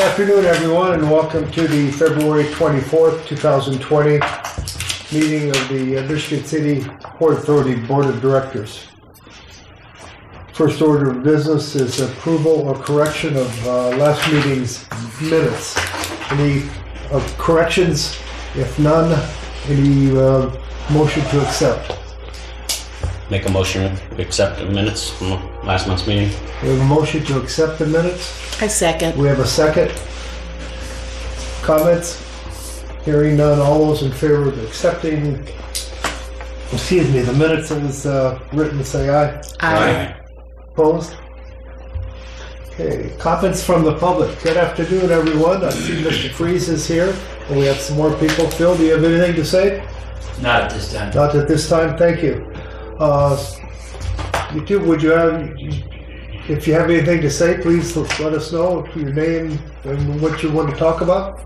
afternoon, everyone, and welcome to the February 24th, 2020 meeting of the Michigan City Port Authority Board of Directors. First order of business is approval or correction of last meeting's minutes. Any corrections? If none, any motion to accept? Make a motion to accept the minutes from last month's meeting. We have a motion to accept the minutes. I second. We have a second. Comments? Hearing none. All those in favor of accepting, the minutes as written, say aye. Aye. Opposed? Okay. Comments from the public. Good afternoon, everyone. I see Mr. Freeze is here, and we have some more people. Phil, do you have anything to say? Not at this time. Not at this time. Thank you. You two, would you have? If you have anything to say, please let us know your name and what you want to talk about.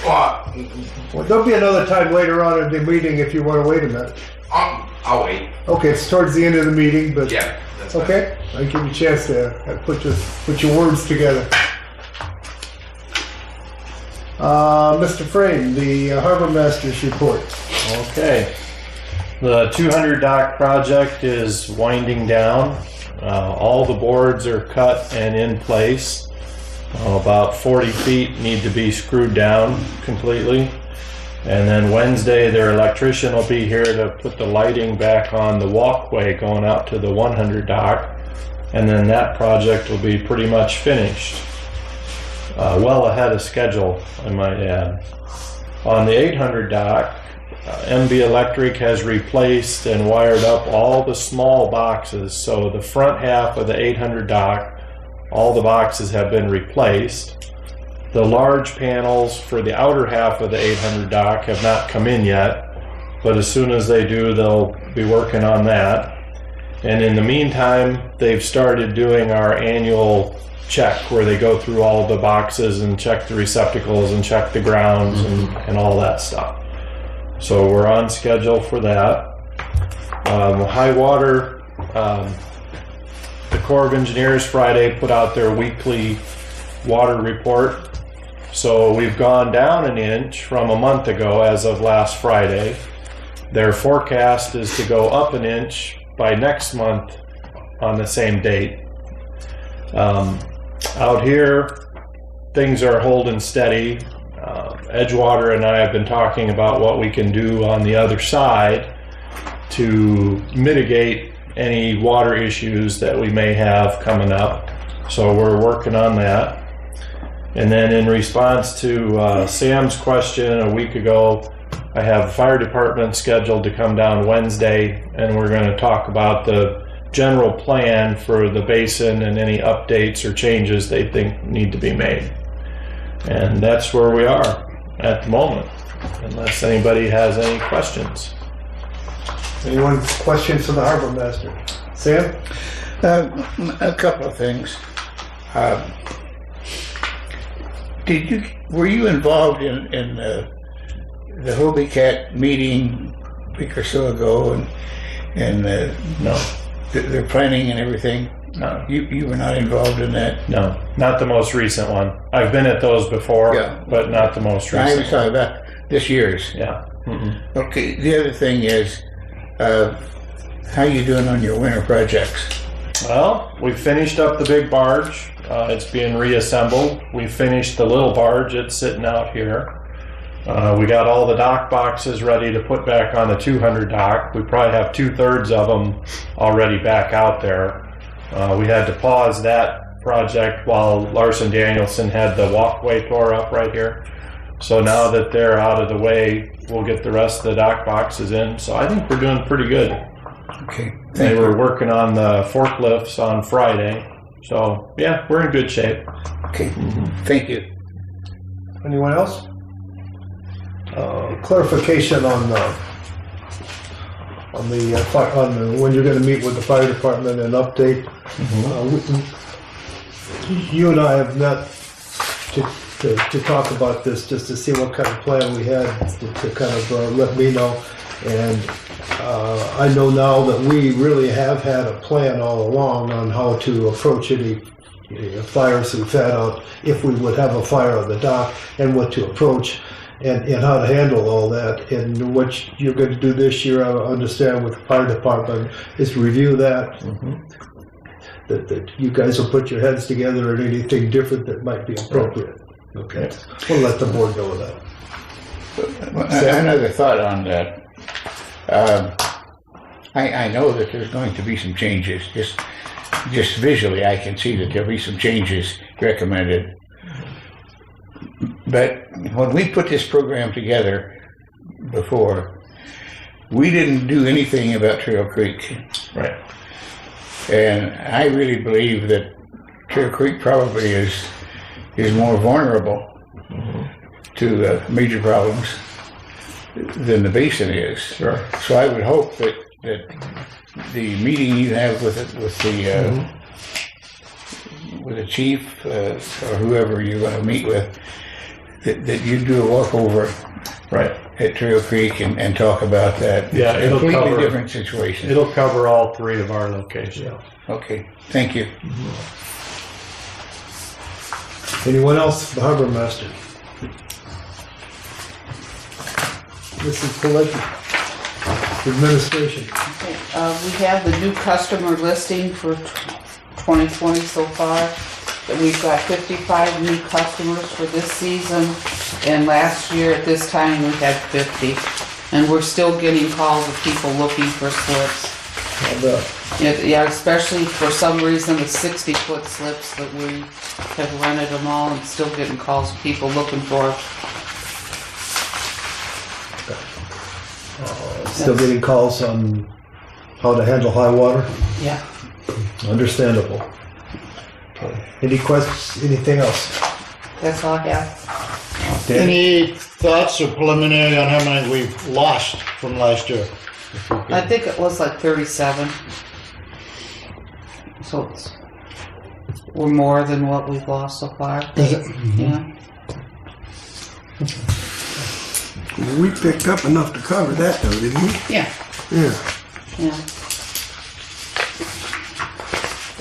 Well, there'll be another time later on in the meeting if you want to wait a minute. I'll wait. Okay, it's towards the end of the meeting, but yeah, that's okay. I'll give you a chance to put your words together. Mr. Frame, the Harbor Master's report. Okay. The 200 dock project is winding down. All the boards are cut and in place. About 40 feet need to be screwed down completely. And then Wednesday, their electrician will be here to put the lighting back on the walkway going out to the 100 dock. And then that project will be pretty much finished. Well ahead of schedule, I might add. On the 800 dock, MB Electric has replaced and wired up all the small boxes. So the front half of the 800 dock, all the boxes have been replaced. The large panels for the outer half of the 800 dock have not come in yet, but as soon as they do, they'll be working on that. And in the meantime, they've started doing our annual check where they go through all of the boxes and check the receptacles and check the grounds and all that stuff. So we're on schedule for that. High water, the Corps of Engineers Friday put out their weekly water report. So we've gone down an inch from a month ago as of last Friday. Their forecast is to go up an inch by next month on the same date. Out here, things are holding steady. Edgewater and I have been talking about what we can do on the other side to mitigate any water issues that we may have coming up. So we're working on that. And then in response to Sam's question a week ago, I have the fire department scheduled to come down Wednesday, and we're going to talk about the general plan for the basin and any updates or changes they think need to be made. And that's where we are at the moment, unless anybody has any questions. Anyone questions for the Harbor Master? Sam? A couple of things. Were you involved in the Hobie Cat meeting a week or so ago, and No. their planning and everything? No. You were not involved in that? No, not the most recent one. I've been at those before, Yeah. but not the most I recent. was talking about this year's. Yeah. Okay, the other thing is, how you doing on your winter projects? Well, we finished up the big barge. It's being reassembled. We finished the little barge. It's sitting out here. We got all the dock boxes ready to put back on the 200 dock. We probably have 2/3 of them already back out there. We had to pause that project while Larson Danielson had the walkway tore up right here. So now that they're out of the way, we'll get the rest of the dock boxes in. So I think we're doing pretty good. Okay. They were working on the forklifts on Friday. So yeah, we're in good shape. Okay. Thank you. Anyone else? Clarification on when you're going to meet with the fire department and update. You and I have met to talk about this, just to see what kind of plan we had to kind of let me know. And I know now that we really have had a plan all along on how to approach any fires we've had out, if we would have a fire on the dock, and what to approach, and how to handle all that. And what you're going to do this year, I understand, with the fire department, is review that. That you guys will put your heads together and anything different that might be appropriate. Okay. We'll let the board know that. Another thought on that. I know that there's going to be some changes. Just visually, I can see that there'll be some changes recommended. But when we put this program together before, we didn't do anything about Trail Creek. Right. And I really believe that Trail Creek probably is more vulnerable to major problems than the basin is. Sure. So I would hope that the meeting you have with the chief or whoever you're going to meet with, that you do a walkover Right. at Trail Creek and talk about that. Yeah, It's a completely different situation. It'll cover all 3 of our locations. Okay, thank you. Anyone else? The harbor master. Mrs. Pilecki, administration. We have the new customer listing for 2020 so far. We've got 55 new customers for this season, and last year at this time we had 50. And we're still getting calls of people looking for slips. Yeah, especially for some reason the 60-foot slips that we have rented them all, and still getting calls of people looking for. Still getting calls on how to handle high water? Yeah. Understandable. Okay. Any questions? Anything else? That's all I have. Dan? Any thoughts or preliminary on how many we've lost from last year? I think it was like 37. So we're more than what we've lost so far. Is it? Yeah. We picked up enough to cover that, though, didn't we? Yeah. Yeah. Yeah.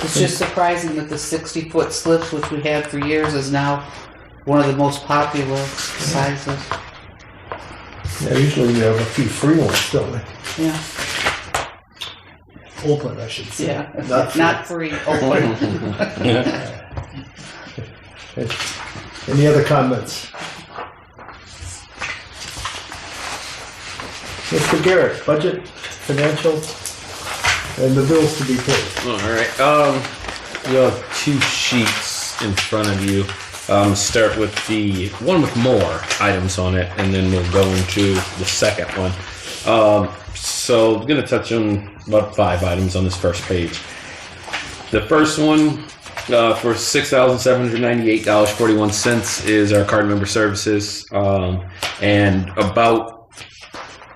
It's just surprising that the 60-foot slips, which we had for years, is now one of the most popular sizes. Yeah, usually we have a few free ones, don't we? Yeah. Open, I should say. Yeah. Not free. Not free. Open. Any other comments? Mr. Garrett, budget, financial, and the bills to be paid. All right. You have 2 sheets in front of you. Start with the one with more items on it, and then we'll go into the second one. So I'm going to touch on about 5 items on this first page. The first one for $6,798.41 is our card member services, and about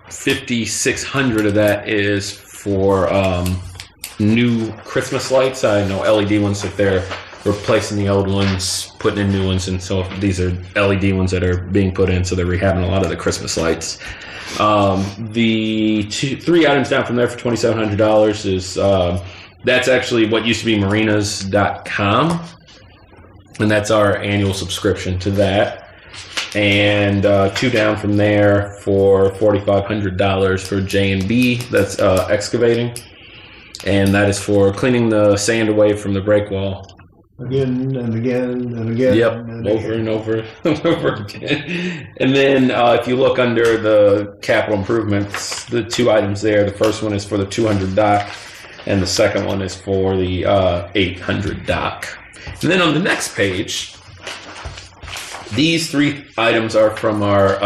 $5,600 of that is for new Christmas lights. I know LED ones that they're replacing the old ones, putting in new ones, and so these are LED ones that are being put in, so they're rehabbing a lot of the Christmas lights. The 3 items down from there for $2,700 is that's actually what used to be marinas.com, and that's our annual subscription to that. And 2 down from there for $4,500 for J&B, that's excavating, and that is for cleaning the sand away from the break wall. Again and again and again. Yep, and over again. and over and over again. And then if you look under the capital improvements, the 2 items there, the first one is for the 200 dock, and the second one is for the 800 dock. And then on the next page, these 3 items are from our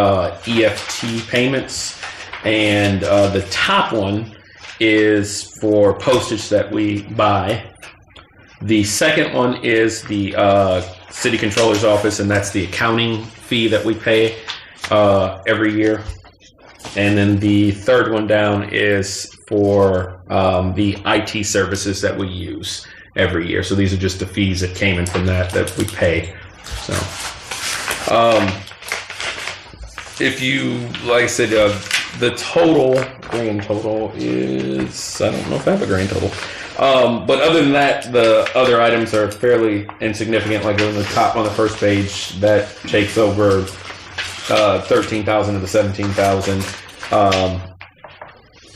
EFT payments, and the top one is for postage that we buy. The second one is the city controller's office, and that's the accounting fee that we pay every year. And then the third one down is for the IT services that we use every year. So these are just the fees that came in from that we pay. So, if you, like I said, the grand total is, I don't know if I have a grand total. But other than that, the other items are fairly insignificant. Like on the top on the first page, that takes over 13,000 of the 17,000.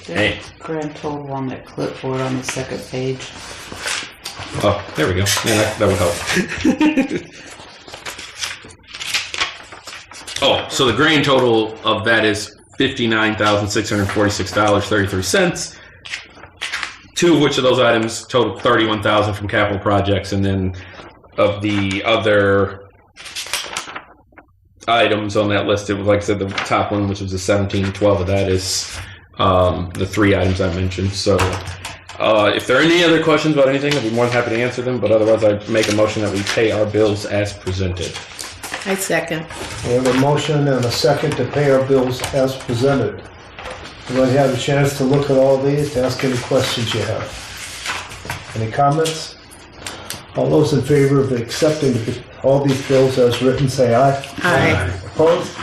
Hey. Grand total on that clipboard on the second page. Oh, there we go. Yeah, that would help. Oh, so the grand total of that is $59,646.33. Two of which of those items total $31,000 from capital projects, and then of the other items on that list, it was, like I said, the top one, which was the 1712 of that is the three items I mentioned. So if there are any other questions about anything, I'd be more than happy to answer them, but otherwise I'd make a motion that we pay our bills as presented. I second. We have a motion and a second to pay our bills as presented. Everybody have a chance to look at all these, to ask any questions you have. Any comments? All those in favor of accepting all these bills as written, say aye. Aye. Opposed?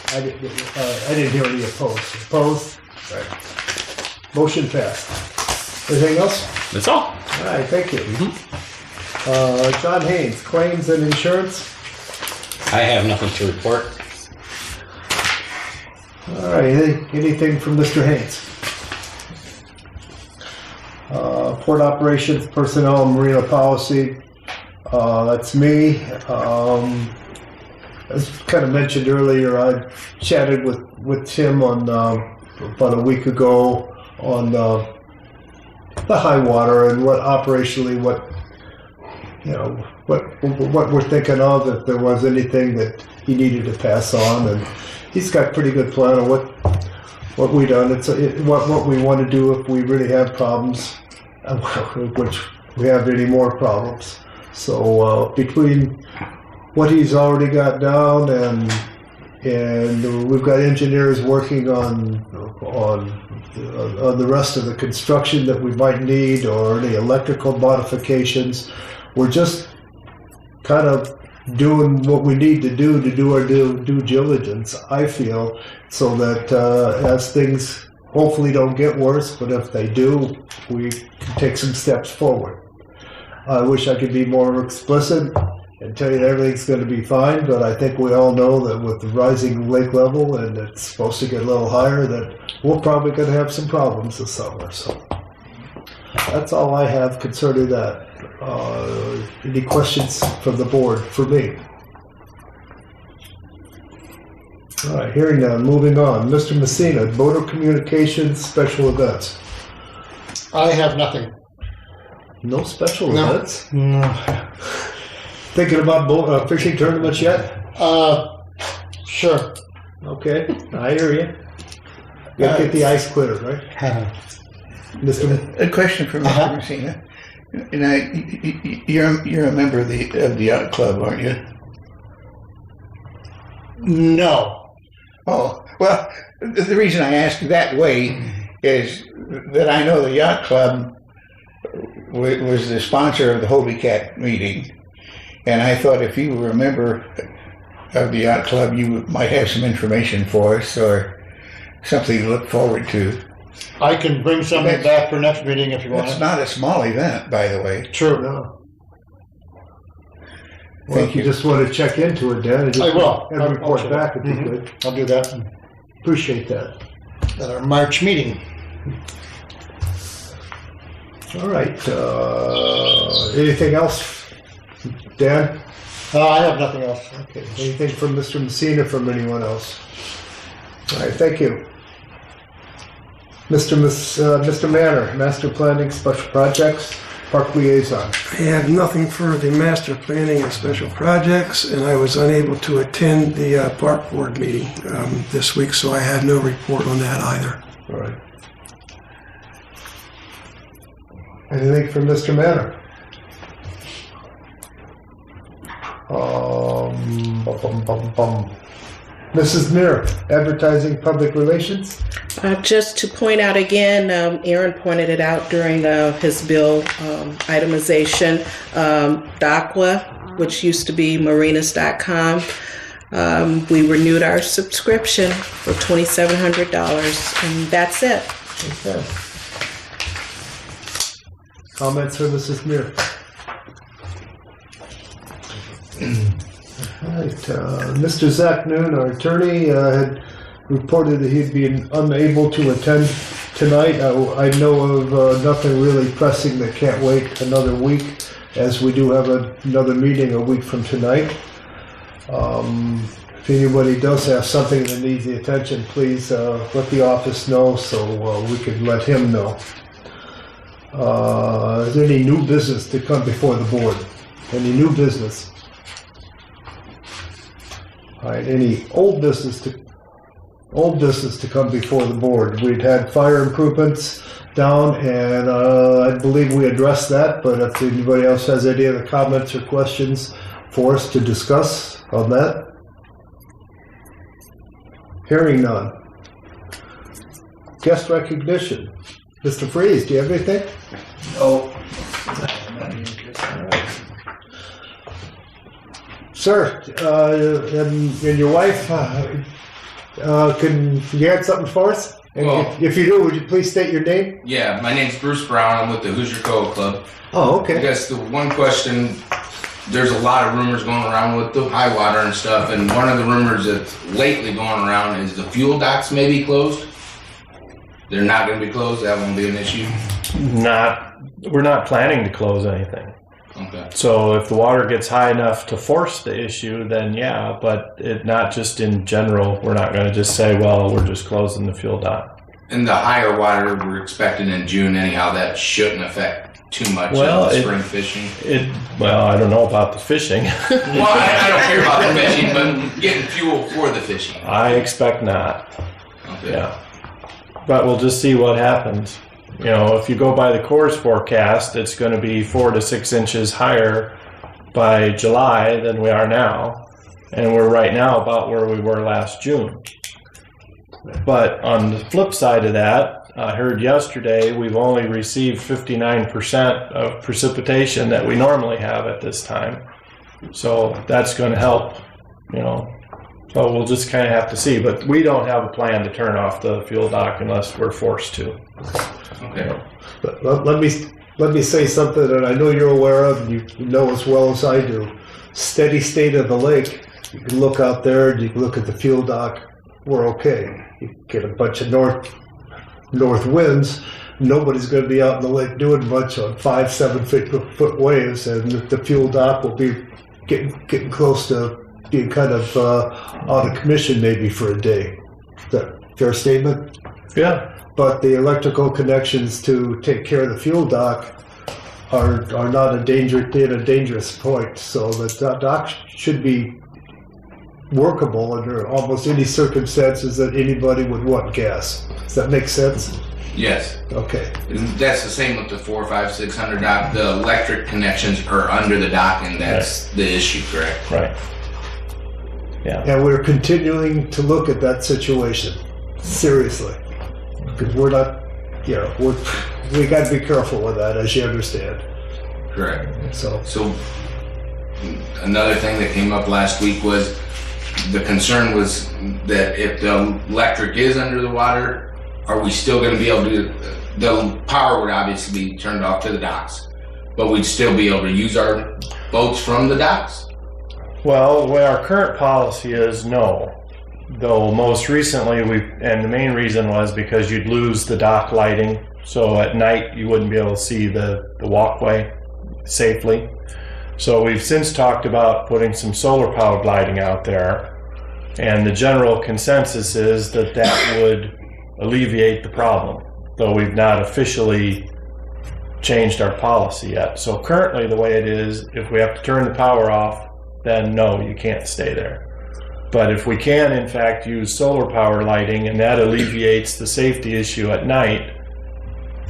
I didn't hear any opposed. Opposed? Right. Motion passed. Anything else? That's all. All right, thank you. John Haynes, claims and insurance. I have nothing to report. All right, anything from Mr. Haynes? Port operations, personnel, and marina policy. That's me. As kind of mentioned earlier, I chatted with Tim on about a week ago on the high water and what operationally what we're thinking of, if there was anything that he needed to pass on, and he's got a pretty good plan of what we done. What we want to do if we really have problems, which we have any more problems. So between what he's already got down and we've got engineers working on the rest of the construction that we might need, or any electrical modifications. We're just kind of doing what we need to do our due diligence, I feel, so that as things hopefully don't get worse, but if they do, we can take some steps forward. I wish I could be more explicit and tell you that everything's going to be fine, but I think we all know that with the rising lake level, and it's supposed to get a little higher, that we're probably going to have some problems this summer. So that's all I have concerning that. Any questions from the board for me? All right, hearing none, moving on. Mr. Messina, Motor Communications Special Events. I have nothing. No special No. events? No. Thinking about fishing tournaments yet? Sure. Okay, I hear you. You gotta get the ice quitter, right? Mr. A question for Mr. Messina. You're a member of the yacht club, aren't you? No. Oh, well, the reason I ask that way is that I know the yacht club was the sponsor of the Holy Cat meeting, and I thought if you were a member of the yacht club, you might have some information for us or something to look forward to. I can bring something back for next meeting if you want. It's not a small event, by the way. True. No. Well, if you just want to check into it, Dan, and just I will. and I'll report check. back, it'd be good. I'll do that Appreciate that. at our March meeting. All right. Anything else, Dan? I have nothing else. Okay. Anything from Mr. Messina, from anyone else? All right. Thank you. Mr. Manor, Master Planning Special Projects, Park Liaison. I have nothing for the master planning and special projects, and I was unable to attend the park board meeting this week, so I have no report on that either. All right. Anything from Mr. Manor? Mrs. Muir, Advertising Public Relations. Just to point out again, Aaron pointed it out during his bill itemization, DACWA, which used to be marinas.com. We renewed our subscription for $2,700, and that's it. Okay. Comments from Mrs. Muir? All right, Mr. Zach Noon, our attorney, had reported that he'd be unable to attend tonight. I know of nothing really pressing that can't wait another week, as we do have another meeting a week from tonight. If anybody does have something that needs the attention, please let the office know so we can let him know. Is there any new business to come before the board? Any new business? All right, any old business to come before the board? We'd had fire improvements down, and I believe we addressed that, but if anybody else has any other comments or questions for us to discuss on that? Hearing none. Guest recognition. Mr. Freeze, do you have anything? Oh. Sir, and your wife, can you add something for us? And Well- if you do, would you please state your name? Yeah, my name's Bruce Brown. I'm with the Hoosier Coal Club. Oh, I okay. guess the one question, there's a lot of rumors going around with the high water and stuff, and one of the rumors that's lately going around is the fuel docks may be closed. They're not going to be closed. That won't be an issue. We're not planning to close anything. Okay. So if the water gets high enough to force the issue, then yeah, but not just in general. We're not going to just say, well, we're just closing the fuel dock. And the higher water we're expecting in June anyhow, that shouldn't affect too much Well, of the spring fishing. Well, I don't know about the fishing. Well, I don't care about the fishing, but getting fuel for the fishing. I expect not. Okay. Yeah. But we'll just see what happens. You know, if you go by the Corps forecast, it's going to be 4 to 6 inches higher by July than we are now. And we're right now about where we were last June. But on the flip side of that, I heard yesterday we've only received 59% of precipitation that we normally have at this time. So that's going to help, you know. So we'll just kind of have to see. But we don't have a plan to turn off the fuel dock unless we're forced to. Okay. But let me say something that I know you're aware of, and you know as well as I do. Steady state of the lake. You can look out there, and you can look at the fuel dock. We're okay. You get a bunch of north winds. Nobody's going to be out in the lake doing much on 5-7 foot waves, and the fuel dock will be getting close to being kind of out of commission maybe for a day. Is that a fair statement? Yeah. But the electrical connections to take care of the fuel dock are not a dangerous point. So the dock should be workable under almost any circumstances that anybody would want gas. Does that make sense? Yes. Okay. And that's the same with the 400, 500, 600 dock. The electric connections are under the dock, and that's the issue, correct? Right. Yeah. And we're continuing to look at that situation seriously, because we're not, you know, we got to be careful with that, as you understand. Correct. So another thing that came up last week was the concern was that if the electric is under the water, are we still going to be able to, the power would obviously be turned off to the docks, but we'd still be able to use our boats from the docks? Well, the way our current policy is, no. Though most recently, and the main reason was because you'd lose the dock lighting. So at night, you wouldn't be able to see the walkway safely. So we've since talked about putting some solar powered lighting out there. And the general consensus is that that would alleviate the problem, though we've not officially changed our policy yet. So currently the way it is, if we have to turn the power off, then no, you can't stay there. But if we can, in fact, use solar power lighting and that alleviates the safety issue at night,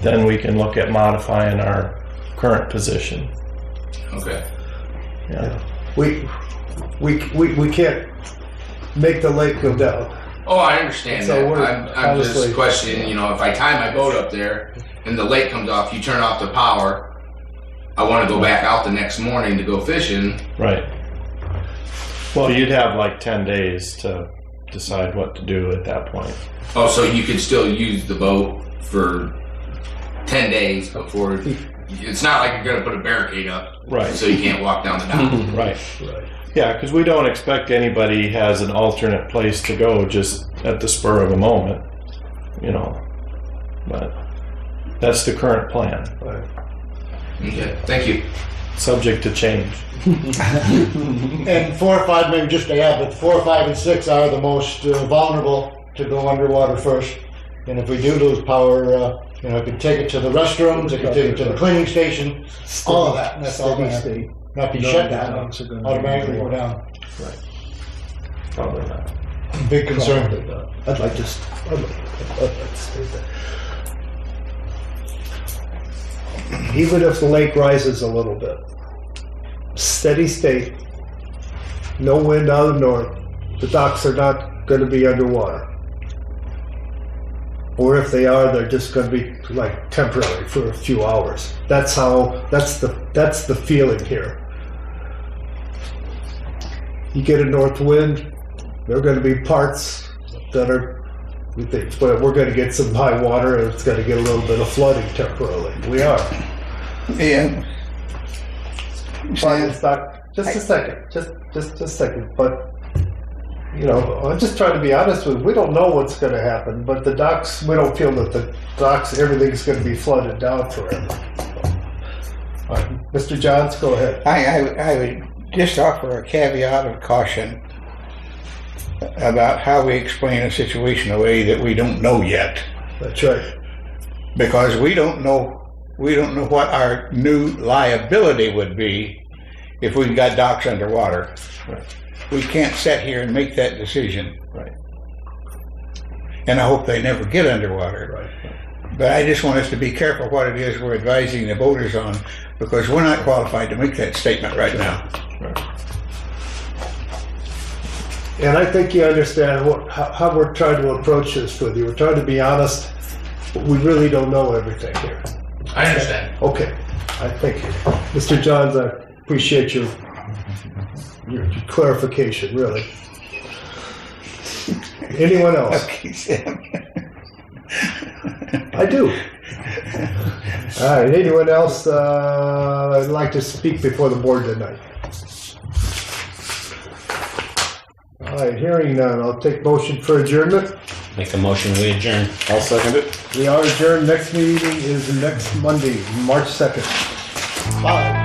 then we can look at modifying our current position. Okay. Yeah. we can't make the lake go down. Oh, I understand So we're that. I'm just obviously- questioning, you know, if I tie my boat up there and the lake comes off, you turn off the power, I want to go back out the next morning to go fishing. Right. Well, you'd have like 10 days to decide what to do at that point. Oh, so you could still use the boat for 10 days before it's not like you're gonna put a barricade up, Right. so you can't walk down the dock. Right. Yeah, because we don't expect anybody has an alternate place to go just at the spur of a moment, you know. But that's the current plan, Okay, thank you. subject to change. And 4 or 5, maybe just to add, but 4, 5, and 6 are the most vulnerable to go underwater first. And if we do lose power, you know, it can take it to the restrooms, it can take it to the cleaning station, all of that. And that's all Steady gonna state. not be None shut of the down, docks are gonna automatically be go down. Probably not. Big concern. Probably not. I'd like to stay there. Even if the lake rises a little bit, steady state, no wind out of the north, the docks are not going to be underwater. Or if they are, they're just going to be like temporary for a few hours. That's the feeling here. You get a north wind, there are going to be parts that are, we think, well, we're going to get some high water and it's going to get a little bit of flooding temporarily. We are. Yeah. But it's not, just a second, just a second. But, you know, I'm just trying to be honest with you. We don't know what's going to happen, but the docks, we don't feel that the docks, everything's going to be flooded down forever. All right, Mr. Johns, go ahead. I would just offer a caveat of caution about how we explain a situation away that we don't know yet. That's right. Because we don't know what our new liability would be if we've got docks underwater. Right. We can't sit here and make that decision. Right. And I hope they never get underwater. Right. But I just want us to be careful what it is we're advising the voters on, because we're not qualified to make that statement right now. Right. And I think you understand how we're trying to approach this with you. We're trying to be honest, but we really don't know everything here. I understand. Okay, I thank you. Mr. Johns, I appreciate your clarification, really. Anyone else? Okay, Sam. I do. All right, anyone else would like to speak before the board tonight? All right, hearing none, I'll take motion for adjournment. Make a motion, we adjourn. I'll second it. We are adjourned. Next meeting is next Monday, March 2nd. Bye.